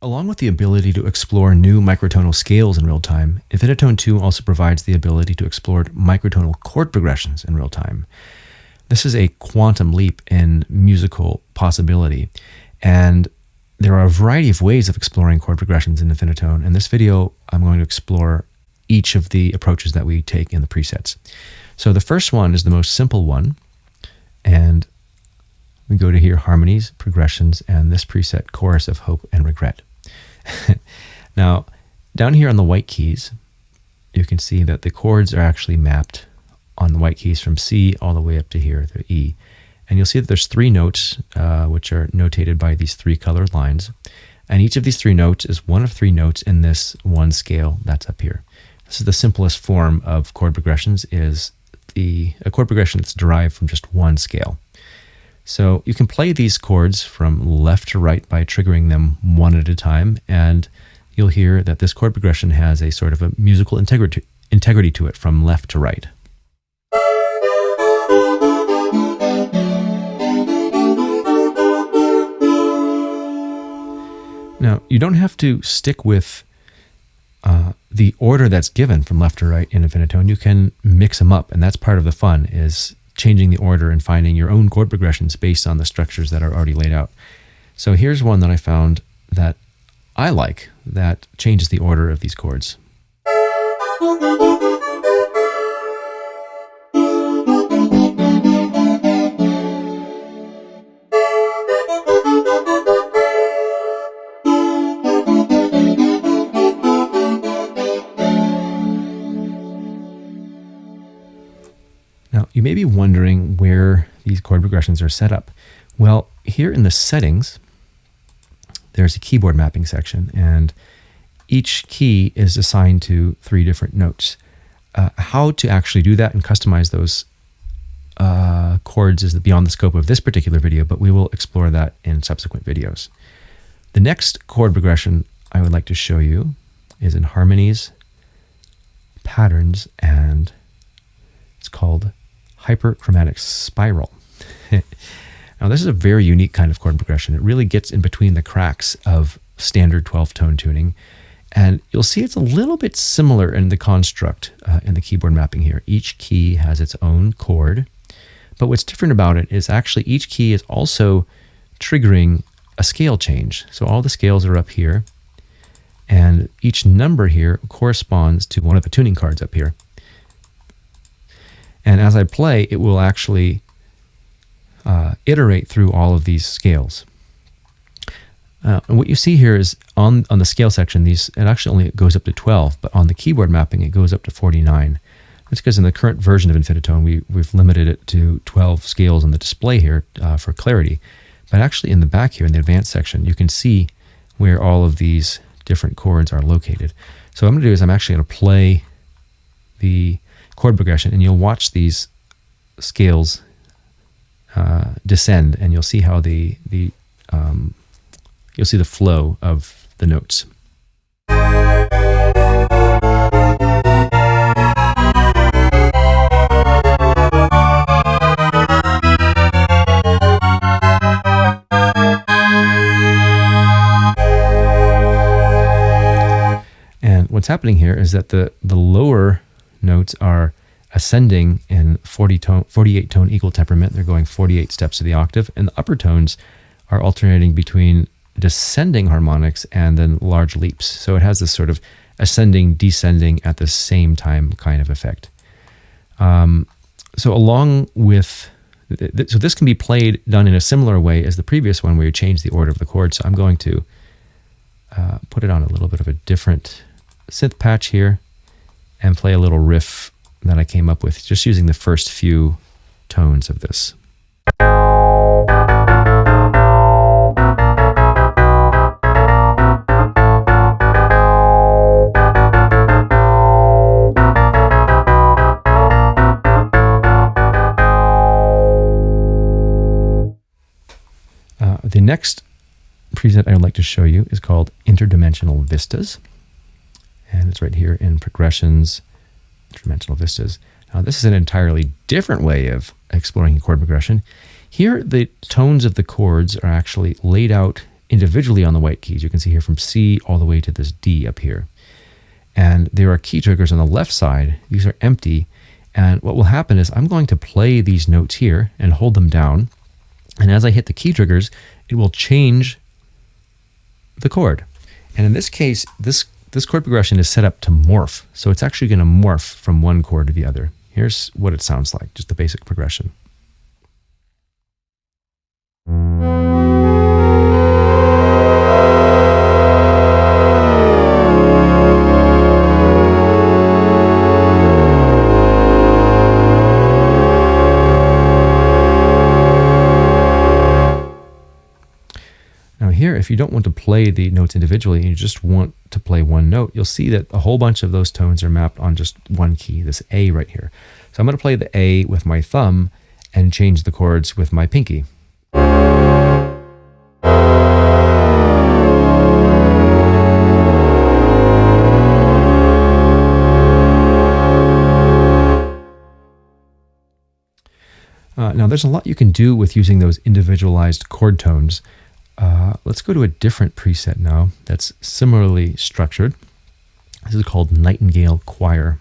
Along with the ability to explore new microtonal scales in real time, Infinitone 2 also provides the ability to explore microtonal chord progressions in real time. This is a quantum leap in musical possibility, and there are a variety of ways of exploring chord progressions in Infinitone. In this video, I'm going to explore each of the approaches that we take in the presets. So the first one is the most simple one, and we go to here, harmonies, progressions, and this preset, chorus of hope and regret. Now, down here on the white keys, you can see that the chords are actually mapped on the white keys from C all the way up to here, to E. And you'll see that there's three notes, which are notated by these three colored lines. And each of these three notes is one of three notes in this one scale that's up here. This is the simplest form of chord progressions, is a chord progression that's derived from just one scale. So you can play these chords from left to right by triggering them one at a time, and you'll hear that this chord progression has a sort of a musical integrity to it from left to right. Now, you don't have to stick with the order that's given from left to right in Infinitone. You can mix them up, and that's part of the fun, is changing the order and finding your own chord progressions based on the structures that are already laid out. So here's one that I found that I like that changes the order of these chords. Now, you may be wondering where these chord progressions are set up. Well, here in the settings, there's a keyboard mapping section, and each key is assigned to three different notes. How to actually do that and customize those chords is beyond the scope of this particular video, but we will explore that in subsequent videos. The next chord progression I would like to show you is in harmonies, patterns, and it's called hyperchromatic spiral. Now, this is a very unique kind of chord progression. It really gets in between the cracks of standard 12-tone tuning, and you'll see it's a little bit similar in the construct in the keyboard mapping here. Each key has its own chord, but what's different about it is actually each key is also triggering a scale change. So all the scales are up here, and each number here corresponds to one of the tuning cards up here. And as I play, it will actually iterate through all of these scales. And what you see here is on the scale section, it actually only goes up to 12, but on the keyboard mapping, it goes up to 49. That's because in the current version of Infinitone, we've limited it to 12 scales on the display here for clarity. But actually in the back here, in the advanced section, you can see where all of these different chords are located. So what I'm going to do is I'm actually going to play the chord progression, and you'll watch these scales descend, and you'll see how you'll see the flow of the notes. And what's happening here is that the lower notes are ascending in 48-tone equal temperament. They're going 48 steps to the octave, and the upper tones are alternating between descending harmonics and then large leaps. So it has this sort of ascending, descending at the same time kind of effect. So along with, so this can be done in a similar way as the previous one where you change the order of the chords. So I'm going to put it on a little bit of a different synth patch here and play a little riff that I came up with just using the first few tones of this. The next preset I would like to show you is called Interdimensional Vistas, and it's right here in Progressions, Interdimensional Vistas. Now, this is an entirely different way of exploring chord progression. Here, the tones of the chords are actually laid out individually on the white keys. You can see here from C all the way to this D up here. And there are key triggers on the left side. These are empty. And what will happen is I'm going to play these notes here and hold them down. And as I hit the key triggers, it will change the chord. And in this case, this chord progression is set up to morph. So it's actually going to morph from one chord to the other. Here's what it sounds like, just the basic progression. Now here, if you don't want to play the notes individually and you just want to play one note, you'll see that a whole bunch of those tones are mapped on just one key, this A right here. So I'm going to play the A with my thumb and change the chords with my pinky. Now there's a lot you can do with using those individualized chord tones. Let's go to a different preset now that's similarly structured. This is called Nightingale Choir.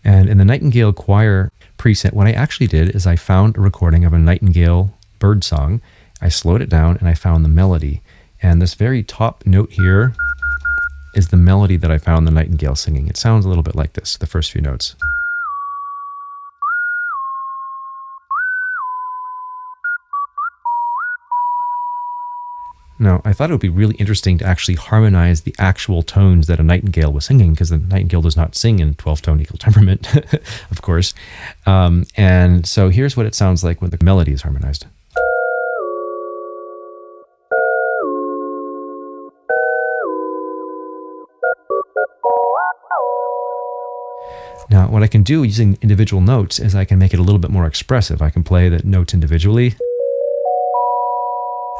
And in the Nightingale Choir preset, what I actually did is I found a recording of a nightingale bird song. I slowed it down and I found the melody. And this very top note here is the melody that I found the nightingale singing. It sounds a little bit like this, the first few notes. Now, I thought it would be really interesting to actually harmonize the actual tones that a nightingale was singing, because the nightingale does not sing in 12-tone equal temperament, of course. And so here's what it sounds like when the melody is harmonized. Now, what I can do using individual notes is I can make it a little bit more expressive. I can play the notes individually,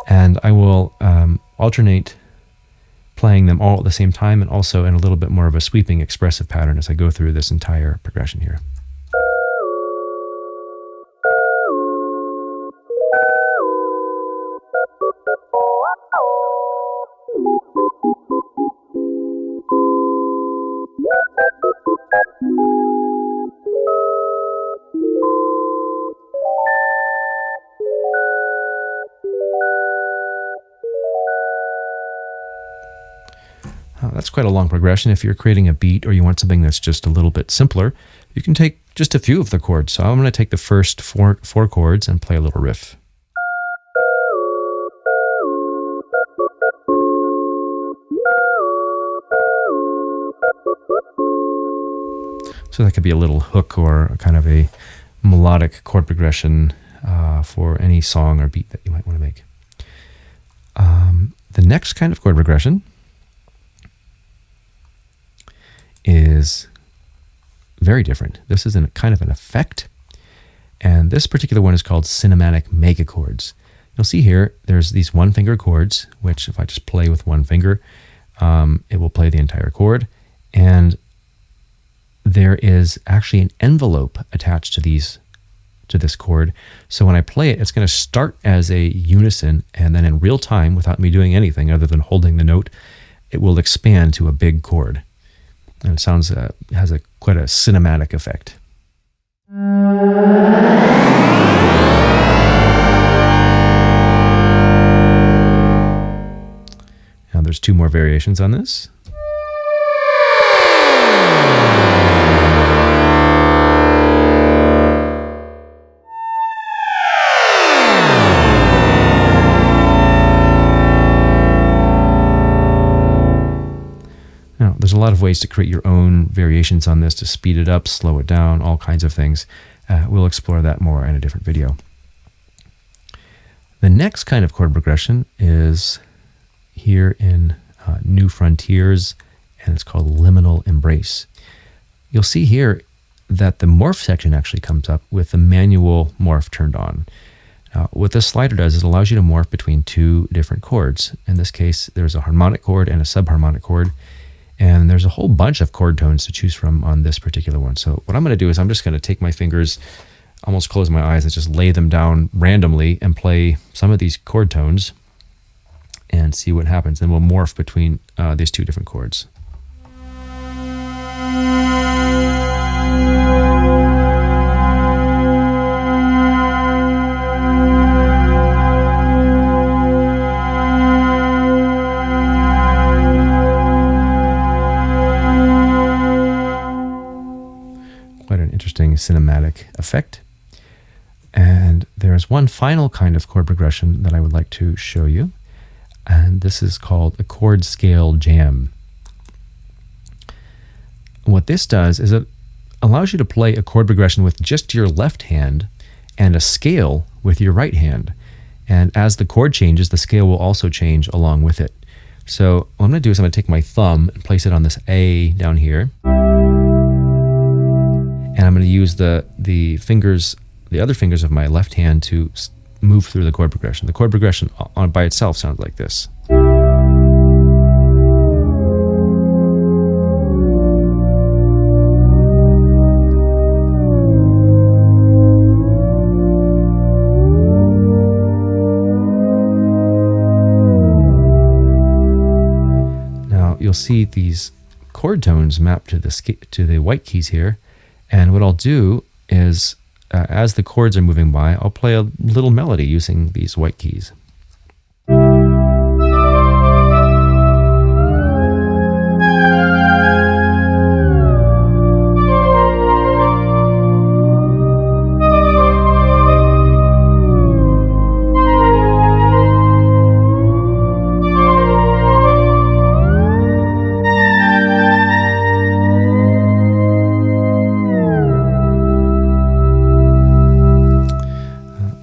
and I will alternate playing them all at the same time and also in a little bit more of a sweeping expressive pattern as I go through this entire progression here. That's quite a long progression. If you're creating a beat or you want something that's just a little bit simpler, you can take just a few of the chords. So I'm going to take the first four chords and play a little riff. So that could be a little hook or kind of a melodic chord progression for any song or beat that you might want to make. The next kind of chord progression is very different. This is kind of an effect, and this particular one is called cinematic megachords. You'll see here there's these one finger chords, which if I just play with one finger, it will play the entire chord, and there is actually an envelope attached to this chord. So when I play it, it's going to start as a unison, and then in real time, without me doing anything other than holding the note, it will expand to a big chord. And it sounds has quite a cinematic effect. Now there's two more variations on this. Now, there's a lot of ways to create your own variations on this, to speed it up, slow it down, all kinds of things. We'll explore that more in a different video. The next kind of chord progression is here in New Frontiers, and it's called Liminal Embrace. You'll see here that the morph section actually comes up with the manual morph turned on. Now, what this slider does is it allows you to morph between two different chords. In this case, there's a harmonic chord and a subharmonic chord. And there's a whole bunch of chord tones to choose from on this particular one. So what I'm going to do is I'm just going to take my fingers almost close my eyes and just lay them down randomly and play some of these chord tones and see what happens. And we'll morph between these two different chords. Quite an interesting cinematic effect. And there's one final kind of chord progression that I would like to show you, and this is called a chord scale jam. What this does is it allows you to play a chord progression with just your left hand and a scale with your right hand. And as the chord changes, the scale will also change along with it. So what I'm going to do is I'm going to take my thumb and place it on this A down here. And I'm going to use the other fingers of my left hand to move through the chord progression. The chord progression by itself sounds like this. Now you'll see these chord tones mapped to the white keys here. And what I'll do is, as the chords are moving by, I'll play a little melody using these white keys.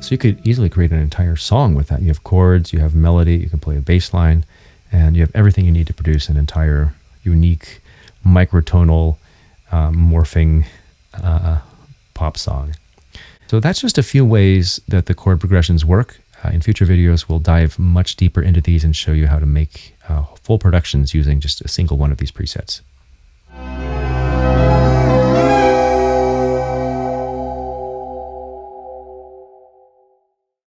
So you could easily create an entire song with that. You have chords, you have melody, you can play a bass line, and you have everything you need to produce an entire unique microtonal morphing pop song. So that's just a few ways that the chord progressions work. In future videos, we'll dive much deeper into these and show you how to make full productions using just a single one of these presets.